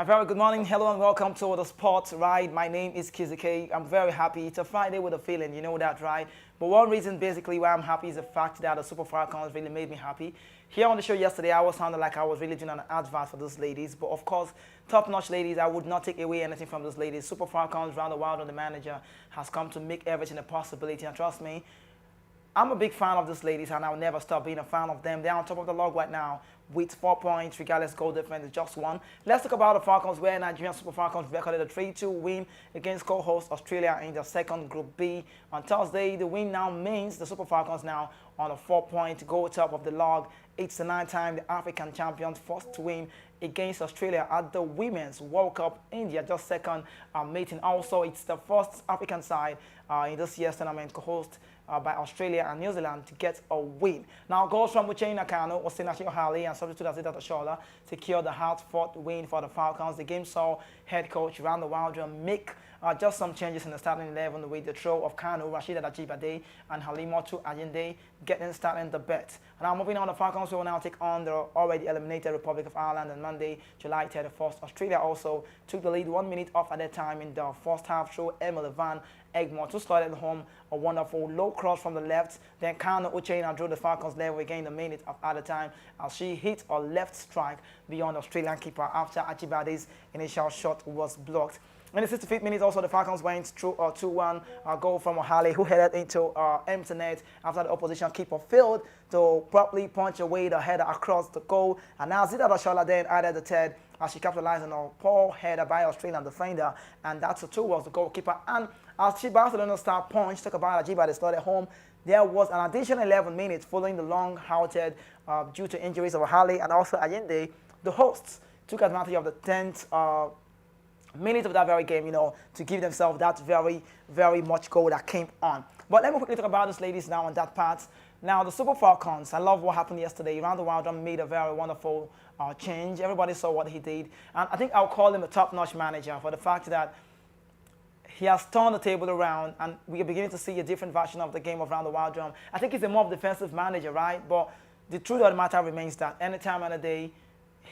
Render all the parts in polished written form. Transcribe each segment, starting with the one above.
A very good morning, hello and welcome to the Sports Ride. My name is Kizike. I'm very happy. It's a Friday with a feeling, you know that, right? But one reason basically why I'm happy is the fact that the Super Falcons really made me happy. Here on the show yesterday, I was sounding like I was really doing an advert for those ladies. But of course, top-notch ladies, I would not take away anything from those ladies. Super Falcons round the world and the manager has come to make everything a possibility. And trust me, I'm a big fan of these ladies, and I'll never stop being a fan of them. They're on top of the log right now with 4 points, regardless goal difference is just one. Let's talk about the Falcons, where Nigerian Super Falcons recorded a 3-2 win against co-host Australia in the second Group B. On Thursday, the win now means the Super Falcons now on a 4-point goal top of the log. It's the 9th time the African champions first to win against Australia at the Women's World Cup. India just second meeting. Also, it's the first African side in this year's tournament co-host by Australia and New Zealand to get a win. Now, goals from Uche Nakano, Osinachi Ohale, and substitute Azita Toshola secured the hard-fought win for the Falcons. The game saw head coach Randall Wilder make just some changes in the starting 11 with the throw of Kano, Rashida Ajibade, and Halimotu Ayinde getting started in the bet. Now, moving on, the Falcons will now take on the already eliminated Republic of Ireland on Monday, July 31st. Australia also took the lead 1 minute off at that time in the first half through Emily Van Egmont to start at home a wonderful low cross from the left. Then Kano Uchena drew the Falcons level again a minute of at a time as she hit a left strike beyond Australian keeper after Ajibade's initial shot was blocked. In the 65th minute, also the Falcons went through a 2-1 goal from Ohale, who headed into empty net after the opposition keeper failed to properly punch away the header across the goal. And now Zita Dashala then added the third as she capitalized on a poor header by Australian defender, and that's the two was the goalkeeper. And as she Barcelona star punch, talk about Ajiba, they started home. There was an additional 11 minutes following the long halted due to injuries of Ohale and also Allende. The hosts took advantage of the 10th minutes of that very game, to give themselves that very, very much goal that came on. But let me quickly talk about these ladies now on that part. Now, the Super Falcons, I love what happened yesterday. Randall Wilder made a very wonderful change. Everybody saw what he did. And I think I'll call him a top-notch manager for the fact that he has turned the table around, and we are beginning to see a different version of the game of Randall Wilder. I think he's a more defensive manager, right? But the truth of the matter remains that any time of the day,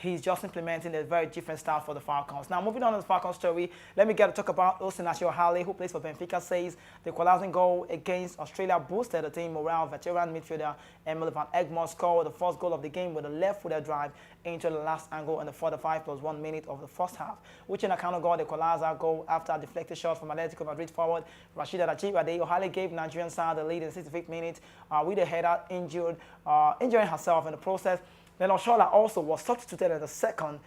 he's just implementing a very different style for the Falcons. Now, moving on to the Falcons story, let me get to talk about Osinachi Ohale, who plays for Benfica, says the equalizing goal against Australia boosted the team morale. Veteran midfielder Emily Van Egmont scored the first goal of the game with a left-footed drive into the last angle in the 45 plus 1 minute of the first half, which in account got the equalizer goal after a deflected shot from Atletico Madrid forward Rashida Ajibade. Ohale gave Nigerian side the lead in the 65th minute with a header injuring herself in the process. Then Oshola also was substituted in the second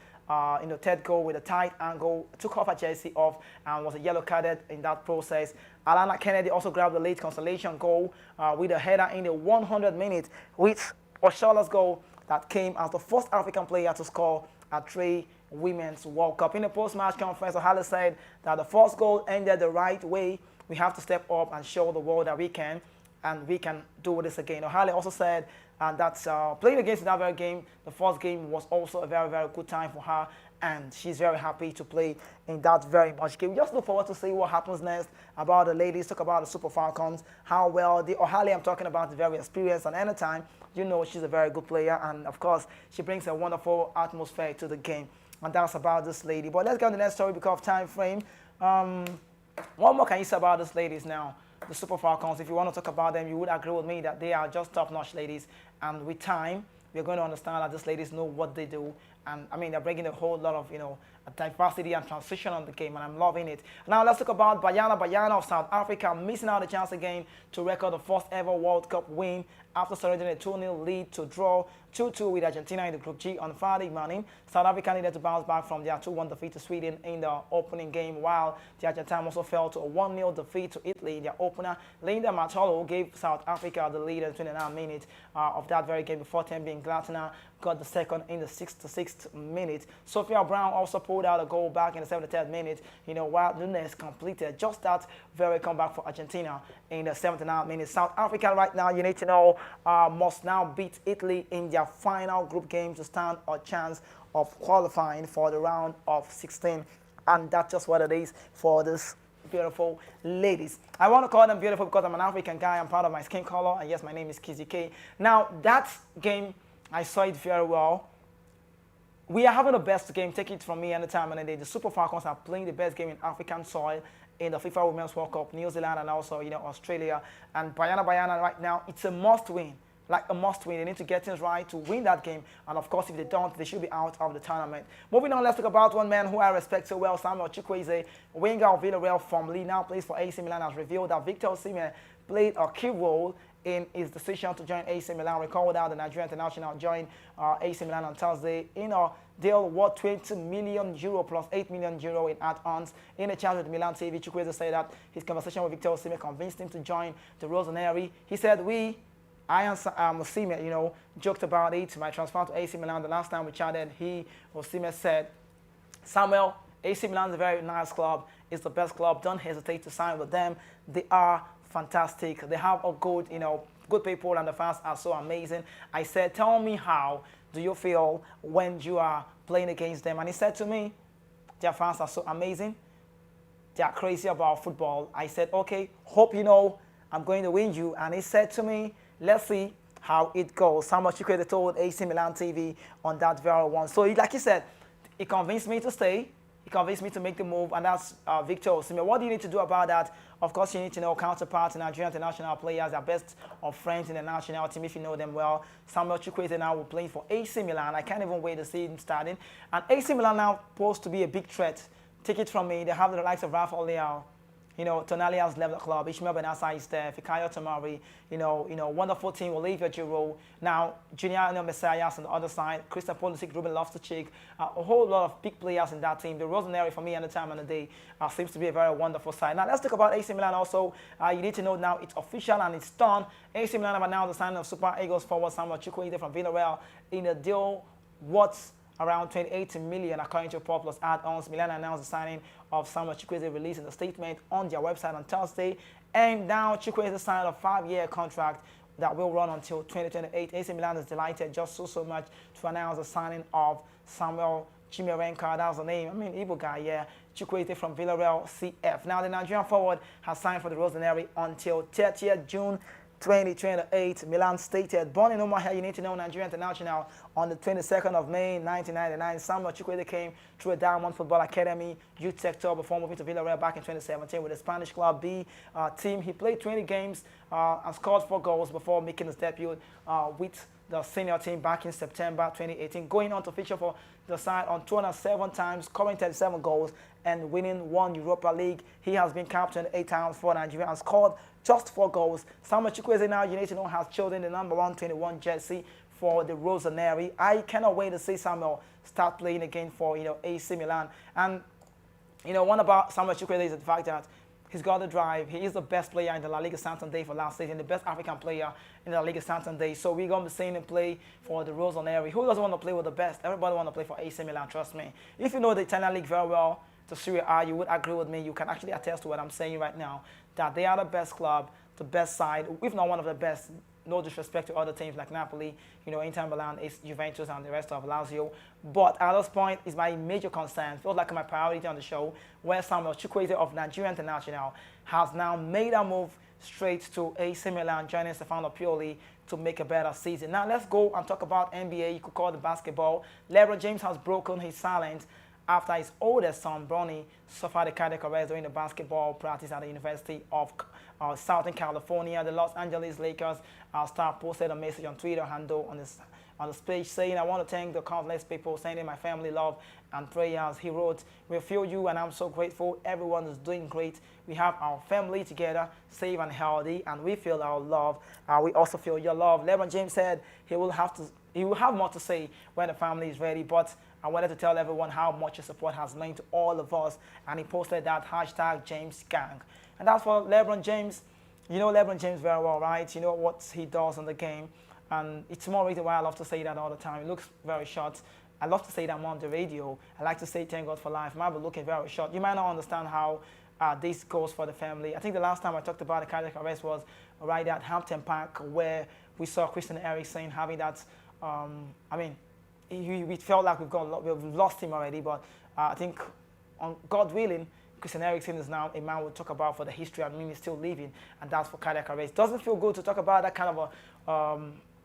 in the third goal with a tight angle, took off her jersey off and was a yellow carded in that process. Alana Kennedy also grabbed the late consolation goal with a header in the 100th minute, with Oshola's goal that came as the first African player to score at 3 Women's World Cup. In the post-match conference, Ohale said that the first goal ended the right way. We have to step up and show the world that we can, and we can do this again. Ohale also said that playing against that very game, the first game was also a very, very good time for her, and she's very happy to play in that very much game. We just look forward to see what happens next about the ladies, talk about the Super Falcons, how well the Ohale I'm talking about is very experienced, and anytime, she's a very good player, and of course, she brings a wonderful atmosphere to the game, and that's about this lady. But let's get on the next story because of time frame. What more can you say about these ladies now? The Super Falcons, if you want to talk about them, you would agree with me that they are just top-notch ladies. And with time, we're going to understand that these ladies know what they do. And, they're bringing a whole lot of, diversity and transition on the game, and I'm loving it. Now, let's talk about Bayana of South Africa, missing out the chance again to record the first ever World Cup win after surrendering a 2-0 lead to draw 2-2 with Argentina in the Group G on Friday morning. South Africa needed to bounce back from their 2-1 defeat to Sweden in the opening game, while the Argentines also fell to a 1-0 defeat to Italy in their opener. Linda Martolo gave South Africa the lead in 29 minutes of that very game before being Glatner got the second in the 66th minute. Sophia Brown also pulled out a goal back in the 73rd minute, while Nunes completed just that very comeback for Argentina in the 79th minute. South Africa right now, you need to know, must now beat Italy in their final group game to stand a chance of qualifying for the round of 16. And that's just what it is for this beautiful ladies. I want to call them beautiful because I'm an African guy. I'm proud of my skin color. And yes, my name is Kizzy K. Now, that game, I saw it very well. we are having the best game. Take it from me anytime and day. The Super Falcons are playing the best game in African soil in the FIFA Women's World Cup, New Zealand and also Australia. And Bayana right now, it's a must win. Like a must win. They need to get things right to win that game. And of course, if they don't, they should be out of the tournament. Moving on, let's talk about one man who I respect so well, Samuel Chukwueze, winger of Villarreal formerly, now plays for AC Milan, has revealed that Victor Osimhen played a key role in his decision to join AC Milan. Recall that the Nigerian international joined AC Milan on Thursday in a deal worth €20 million plus €8 million in add-ons. In a chat with Milan TV, Chukwueze said that his conversation with Victor Osimhen convinced him to join the Rossoneri. He said, I and Osimhen, joked about it. My transfer to AC Milan, the last time we chatted, Osimhen said, Samuel, AC Milan is a very nice club. It's the best club. Don't hesitate to sign with them. They are fantastic. They have a good, good people, and the fans are so amazing. I said, tell me, how do you feel when you are playing against them? And he said to me, their fans are so amazing. They are crazy about football. I said, okay, hope you know I'm going to win you. And he said to me, let's see how it goes. Samuel Chukwueze told AC Milan TV on that very one. So like he said, he convinced me to stay. He convinced me to make the move, and that's Victor Osimhen. What do you need to do about that? Of course, you need to know counterparts, Nigerian international players, their best of friends in the national team, if you know them well. Samuel Chukwueze now will play for AC Milan. I can't even wait to see him starting. And AC Milan now posed to be a big threat. Take it from me. They have the likes of Rafael Leao. Tonali has left the club. Ishmael Benassa is there. Fikayo Tomori. Wonderful team. Olivier Giroud. Now, Junior Messias on the other side. Christian Pulisic, Ruben Loftus-Cheek. A whole lot of big players in that team. The Rossoneri, for me, any time of the day, seems to be a very wonderful side. Now, let's talk about AC Milan also. You need to know now it's official and it's done. AC Milan have announced the signing of Super Eagles forward Samuel Chukwueze from Villarreal in a deal worth around 28 million, according to Pop Plus add-ons. Milan announced the signing of Samuel Chukwueze, releasing a statement on their website on Thursday. And now Chukwueze signed a 5-year contract that will run until 2028. AC Milan is delighted just so much to announce the signing of Samuel Chimerenka. That's the name. Igbo guy, yeah. Chukwueze from Villarreal CF. Now, the Nigerian forward has signed for the Rossoneri until 30th June 2028. Milan stated, born in Umuahia, you need to know, Nigerian international, on the 22nd of May 1999. Samuel Chukwueze came through a Diamond Football Academy youth sector before moving to Villarreal back in 2017 with the Spanish Club B team. He played 20 games and scored 4 goals before making his debut with the senior team back in September 2018, going on to feature for the side on 207 times, scoring 37 goals and winning 1 Europa League. He has been captain 8 times for Nigeria and scored just 4 goals. Samuel Chukwueze now, you need to know, has chosen the number 121 jersey for the Rossoneri. I cannot wait to see Samuel start playing again for AC Milan. And one about Samuel Chukwueze is the fact that he's got the drive. He is the best player in the La Liga Santander for last season, the best African player in the La Liga Santander. So we're going to be seeing him play for the Rossoneri. Who doesn't want to play with the best? Everybody wants to play for AC Milan, trust me. If you know the Italian league very well, to Serie A, you would agree with me. You can actually attest to what I'm saying right now, that they are the best club, the best side, if not one of the best. No disrespect to other teams like Napoli, Inter Milan, Juventus, and the rest of Lazio. But at this point, it's my major concern. Feels like my priority on the show, where Samuel Chukwueze of Nigeria International has now made a move straight to AC Milan, joining Stefano Pioli to make a better season. Now let's go and talk about NBA. You could call it basketball. LeBron James has broken his silence after his oldest son, Bronny, suffered a cardiac arrest during the basketball practice at the University of Southern California. The Los Angeles Lakers star posted a message on Twitter handle on the page saying, I want to thank the countless people sending my family love and prayers. He wrote, we feel you and I'm so grateful. Everyone is doing great. We have our family together, safe and healthy, and we feel our love. We also feel your love. LeBron James said he will have more to say when the family is ready, but I wanted to tell everyone how much your support has meant to all of us, and he posted that hashtag James Gang. And that's for LeBron James. You know LeBron James very well, right? You know what he does in the game, and it's more reason why I love to say that all the time. It looks very short. I love to say that more on the radio. I like to say thank God for life. Might be looking very short. You might not understand how this goes for the family. I think the last time I talked about the cardiac arrest was right at Hampton Park, where we saw Christian Eriksen having that. We felt like we've lost him already, but I think, on God willing, Christian Eriksen is now a man we'll talk about for the history. He's still living, and that's for cardiac arrest. Doesn't feel good to talk about that kind of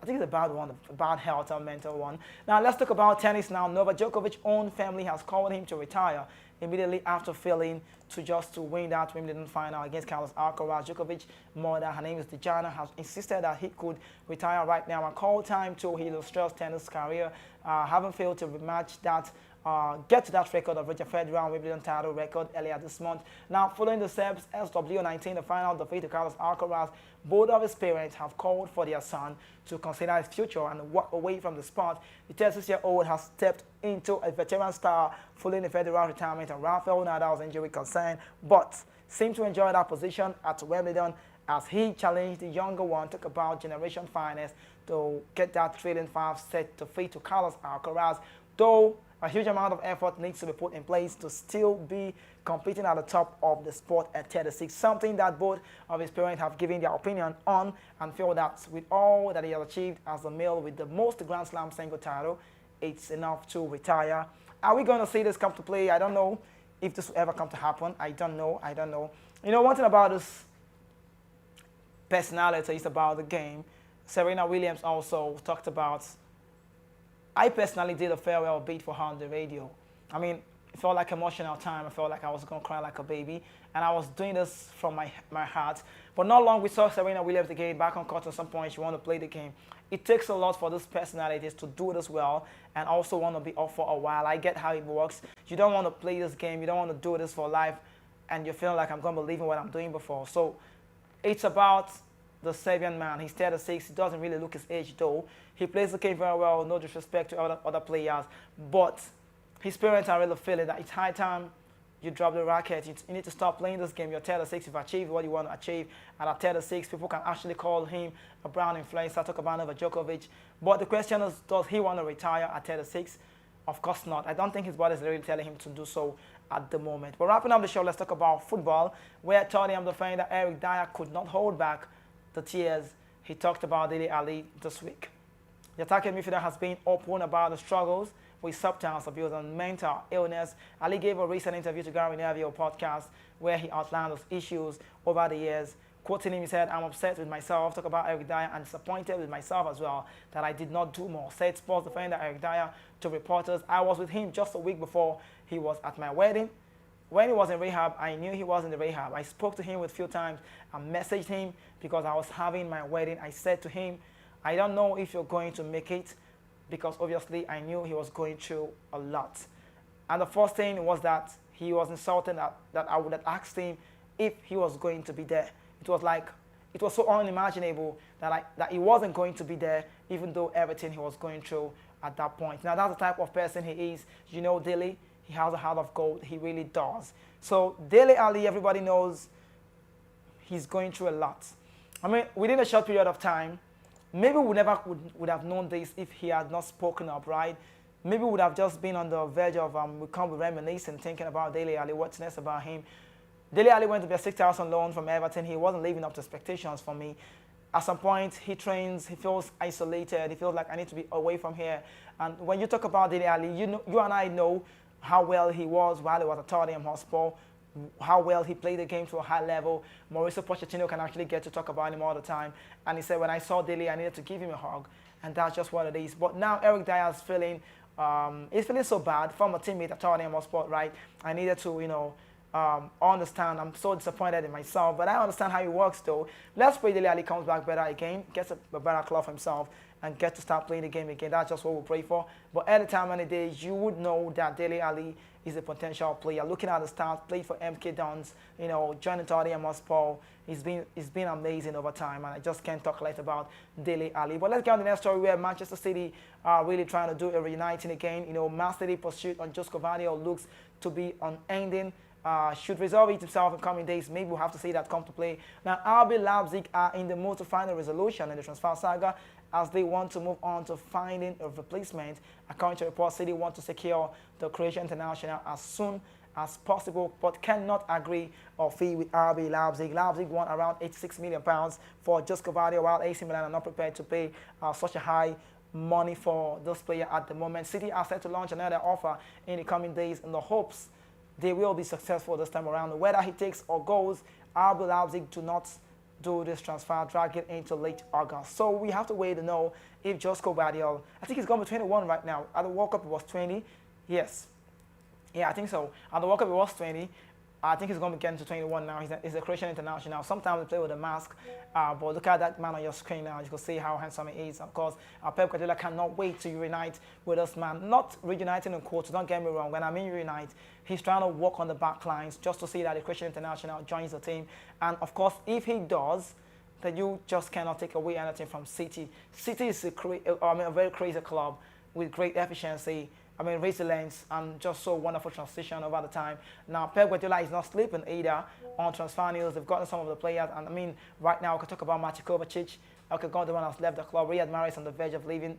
I think it's a bad one, a bad health or mental one. Now let's talk about tennis now. Novak Djokovic's own family has called him to retire immediately after failing to win that Wimbledon final against Carlos Alcaraz. Djokovic's mother, her name is Dejana, has insisted that he could retire right now and call time to his illustrious tennis career, having failed to rematch that get to that record of Roger Federer Wimbledon title record earlier this month. Now, following the Serbs' SW19, the final defeat to Carlos Alcaraz, both of his parents have called for their son to consider his future and walk away from the sport. The 36-year-old has stepped into a veteran star following the Federer retirement and Rafael Nadal's injury concern, but seemed to enjoy that position at Wimbledon as he challenged the younger one, talk about generation finest, to get that thrilling 5-set defeat to Carlos Alcaraz, though a huge amount of effort needs to be put in place to still be competing at the top of the sport at 36, something that both of his parents have given their opinion on and feel that with all that he has achieved as a male with the most Grand Slam single title, it's enough to retire. Are we going to see this come to play? I don't know if this will ever come to happen. I don't know. You know, one thing about this personality is about the game. Serena Williams also talked about, I personally did a farewell beat for her on the radio. I mean, it felt like emotional time. I felt like I was going to cry like a baby. And I was doing this from my heart. But not long, we saw Serena Williams again back on court at some point. She wanted to play the game. It takes a lot for these personalities to do this well and also want to be off for a while. I get how it works. You don't want to play this game. You don't want to do this for life. And you're feeling like I'm going to be leaving what I'm doing before. So it's about the Serbian man. He's 36. He doesn't really look his age, though. He plays the game very well, no disrespect to other players. But his parents are really feeling that it's high time you drop the racket. You need to stop playing this game. You're 36. You've achieved what you want to achieve. And at 36, people can actually call him a brown influencer, talk about Novak Djokovic. But the question is, does he want to retire at 36? Of course not. I don't think his body is really telling him to do so at the moment. But wrapping up the show, let's talk about football, where Tottenham defender Eric Dyer could not hold back the tears he talked about Dele Alli this week. The attacking midfielder has been open about the struggles with substance abuse and mental illness. Ali gave a recent interview to Gary Neville podcast where he outlined those issues over the years. Quoting him, he said, "I'm upset with myself," talk about Eric Dyer, and disappointed with myself as well that I did not do more. Said sports defender Eric Dyer to reporters, "I was with him just a week before he was at my wedding. When he was in rehab, I knew he was in the rehab. I spoke to him a few times and messaged him because I was having my wedding. I said to him, I don't know if you're going to make it, because obviously I knew he was going through a lot. And the first thing was that he was insulted that I would have asked him if he was going to be there. It was like, it was so unimaginable that he wasn't going to be there, even though everything he was going through at that point. Now that's the type of person he is. You know, Dele, he has a heart of gold. He really does. So Dele Alli, everybody knows he's going through a lot. I mean, within a short period of time, maybe we never would have known this if he had not spoken up, right? Maybe we would have just been on the verge of we can't be reminiscing, thinking about Dele Alli, what's next about him. Dele Alli went to be a 6,000 loan from Everton. He wasn't living up to expectations for me. At some point, he trains, he feels isolated, he feels like I need to be away from here. And when you talk about Dele Alli, you and I know how well he was while he was at Tottenham Hotspur, how well he played the game to a high level. Mauricio Pochettino can actually get to talk about him all the time. And he said, when I saw Dele, I needed to give him a hug. And that's just what it is. But now Eric Dyer is feeling, he's feeling so bad from a teammate at Tottenham Hotspur, right? I needed to, understand. I'm so disappointed in myself. But I understand how it works, though. Let's pray Dele Alli comes back better again, gets a better club himself, and get to start playing the game again. That's just what we'll pray for. But any time, any day, you would know that Dele Alli is a potential player. Looking at the stats, played for MK Dons, joining Tottenham Hotspur. He's been amazing over time, and I just can't talk less about Dele Alli. But let's get on the next story where Manchester City are really trying to do a reuniting again. Man City pursuit on Josko Vardy looks to be unending. Should resolve it himself in coming days. Maybe we'll have to see that come to play. Now, RB Leipzig are in the mood to find a resolution in the transfer saga as they want to move on to finding a replacement. According to reports, City want to secure the Croatian international as soon as possible, but cannot agree on fee with RB Leipzig. Leipzig want around £86 million for Josko Vardy, while AC Milan are not prepared to pay such a high money for this player at the moment. City are set to launch another offer in the coming days in the hopes they will be successful this time around. Whether he takes or goes, RB Leipzig do not do this transfer, drag it into late August. So we have to wait to know if Josko Gvardiol, I think he's going to be 21 right now. At the World Cup, it was 20. Yes. Yeah, I think so. At the World Cup, it was 20. I think he's going to be getting to 21 now. He's a Croatian international. Sometimes they play with a mask, but look at that man on your screen now. You can see how handsome he is. Of course, Pep Guardiola cannot wait to reunite with this man. Not reuniting in quotes, don't get me wrong. When I mean reunite, he's trying to work on the back lines just to see that the Croatian international joins the team. And of course, if he does, then you just cannot take away anything from City. City is a very crazy club with great efficiency. Resilience and just so wonderful transition over the time. Now, Pep Guardiola is not sleeping either on transfer news. They've gotten some of the players, and right now we could talk about Maciej Kovacic. Okay, the one has left the club. Riyad Mahrez on the verge of leaving.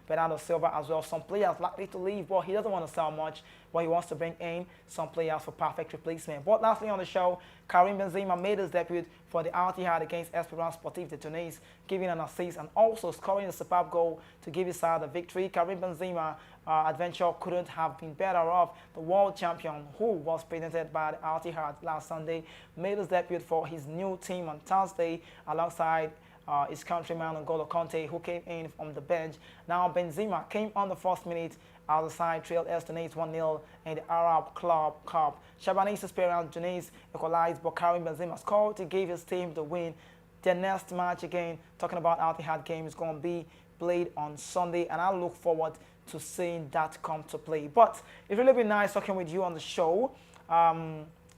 Bernardo Silva as well. Some players likely to leave, but he doesn't want to sell much. But he wants to bring in some players for perfect replacement. But lastly on the show, Karim Benzema made his debut for the Al-Ittihad against Esperance Sportif de Tunis, giving an assist and also scoring a superb goal to give his side the victory. Karim Benzema adventure couldn't have been better off. The world champion, who was presented by the Al-Ittihad last Sunday, made his debut for his new team on Thursday alongside his countryman N'Golo Kante, who came in from the bench. Now Benzema came on the first minute as the side trailed Tunis 1-0 in the Arab Club Cup. Shabanis Esperance Tunis equalized, but Karim Benzema scored to give his team the win. Their next match, again, talking about Al-Ittihad game, is going to be played on Sunday, and I look forward to seeing that come to play. But it's really been nice talking with you on the show.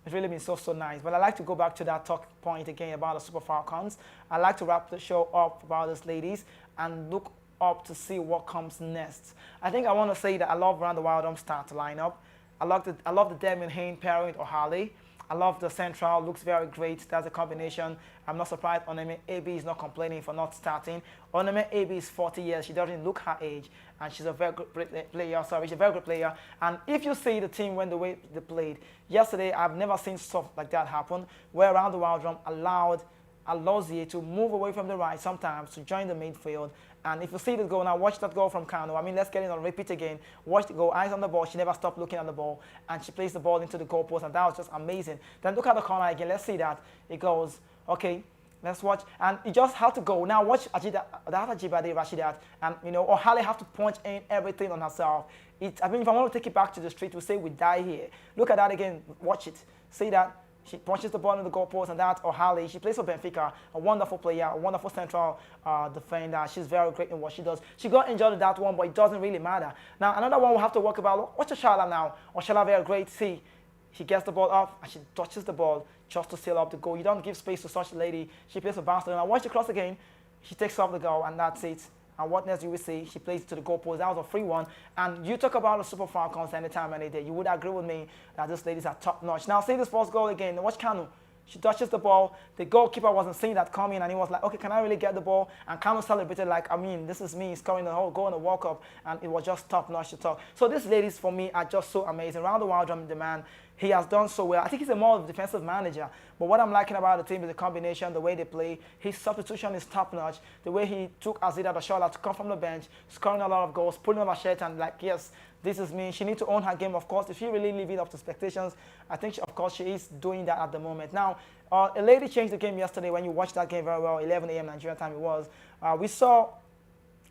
It's really been so nice. But I'd like to go back to that talk point again about the Super Falcons. I'd like to wrap the show up about these ladies and look up to see what comes next. I think I want to say that I love Randa Wildham's start lineup. I love the Devin Hayne pairing with O'Halley. I love the central, looks very great. That's a combination. I'm not surprised Oneme AB is not complaining for not starting. Oneme AB is 40 years. She doesn't look her age, and she's a very good player. She's a very good player. And if you see the team when the way they played yesterday, I've never seen stuff like that happen, where Randa Wildham allowed Alozie to move away from the right sometimes to join the midfield. And if you see this goal, now watch that goal from Kano. Let's get it on repeat again. Watch the goal, eyes on the ball. She never stopped looking at the ball, and she placed the ball into the goalpost, and that was just amazing. Then look at the corner again. Let's see that. It goes, okay, let's watch. And it just had to go. Now watch that Ajibade Rashidat. And, O'Halley have to punch in everything on herself. If I want to take it back to the street, we say we die here. Look at that again. Watch it. See that? She punches the ball in the goalpost, and that's O'Halley. She plays for Benfica, a wonderful player, a wonderful central defender. She's very great in what she does. She got injured in that one, but it doesn't really matter. Now, another one we'll have to work about. Watch Oshala now. Oshala very great. See, she gets the ball up, and she touches the ball just to seal up the goal. You don't give space to such a lady. She plays for Barcelona. Watch the cross again. She takes off the goal, and that's it. And what next you will see, she plays it to the goalpost. That was a free one. And you talk about the Super Falcons anytime, any day. You would agree with me that these ladies are top notch. Now, see this first goal again. Watch Kanu. She touches the ball. The goalkeeper wasn't seeing that coming, and he was like, okay, can I really get the ball? And Kanu celebrated like, this is me scoring the whole goal in the World Cup. And it was just top notch to talk. So these ladies, for me, are just so amazing. Round the Wildham, the man, he has done so well. I think he's a more defensive manager. But what I'm liking about the team is the combination, the way they play. His substitution is top-notch. The way he took Azida Dashola to come from the bench, scoring a lot of goals, pulling on her shirt and like, yes, this is me. She needs to own her game, of course. If she really live it up to expectations, I think, of course, she is doing that at the moment. Now, a lady changed the game yesterday when you watched that game very well, 11 a.m. Nigerian time it was. We saw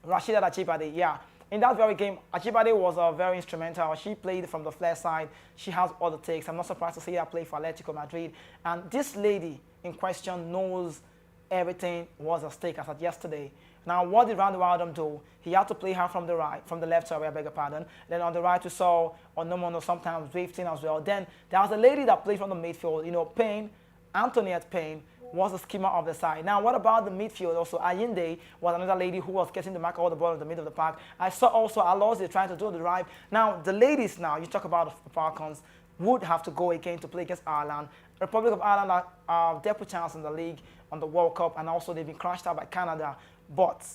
Rashida Achibade, yeah. In that very game, Achibade was very instrumental. She played from the flair side. She has all the takes. I'm not surprised to see her play for Atletico Madrid. And this lady in question knows everything was at stake as at yesterday. Now, what did Randy Wildham do? He had to play her from the right, from the left, sorry, I beg your pardon. Then on the right, we saw Onomono sometimes drifting as well. Then there was a lady that played from the midfield, Payne, Antoniette Payne, was the schema of the side. Now, what about the midfield? Also, Ayinde was another lady who was getting the mark all the ball in the middle of the park. I saw also Alozie trying to do the drive. Now, the ladies now, you talk about the Falcons, would have to go again to play against Ireland. Republic of Ireland are deputants in the league on the World Cup, and also they've been crashed out by Canada. But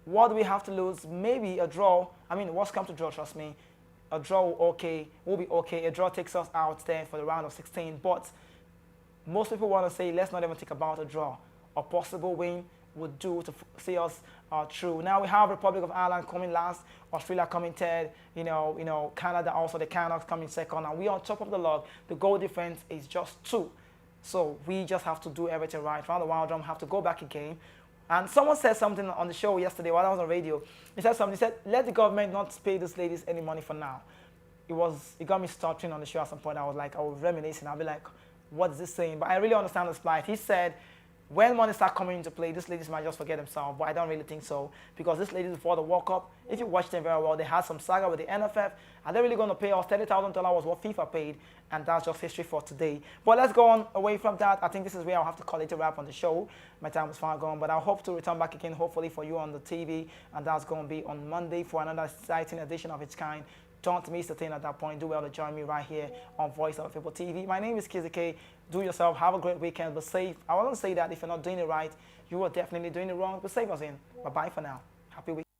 what do we have to lose? Maybe a draw. What's come to draw, trust me. A draw will be okay. A draw takes us out there for the round of 16. But most people want to say, let's not even think about a draw. A possible win would do to see us through. Now we have Republic of Ireland coming last, Australia coming third, Canada also, the Canucks coming second, and we on top of the log. The goal difference is just 2. So we just have to do everything right. Round the wild drum, have to go back again. And someone said something on the show yesterday while I was on radio. He said something. He said, let the government not pay these ladies any money for now. It got me stuttering on the show at some point. I was reminiscing. I'll be like, what is this saying? But I really understand the plight. He said, when money start coming into play, these ladies might just forget themselves. But I don't really think so, because these ladies before the World Cup, if you watch them very well, they had some saga with the NFF. Are they really going to pay us $30,000 was what FIFA paid? And that's just history for today. But let's go on away from that. I think this is where I'll have to call it a wrap on the show. My time is far gone, but I hope to return back again, hopefully for you on the TV. And that's going to be on Monday for another exciting edition of its kind. Don't miss the thing at that point. Do well to join me right here on Voice of People TV. My name is Kizzy K. Do yourself, have a great weekend, but safe. I won't say that if you're not doing it right, you are definitely doing it wrong, but save us in. Bye-bye for now. Happy weekend.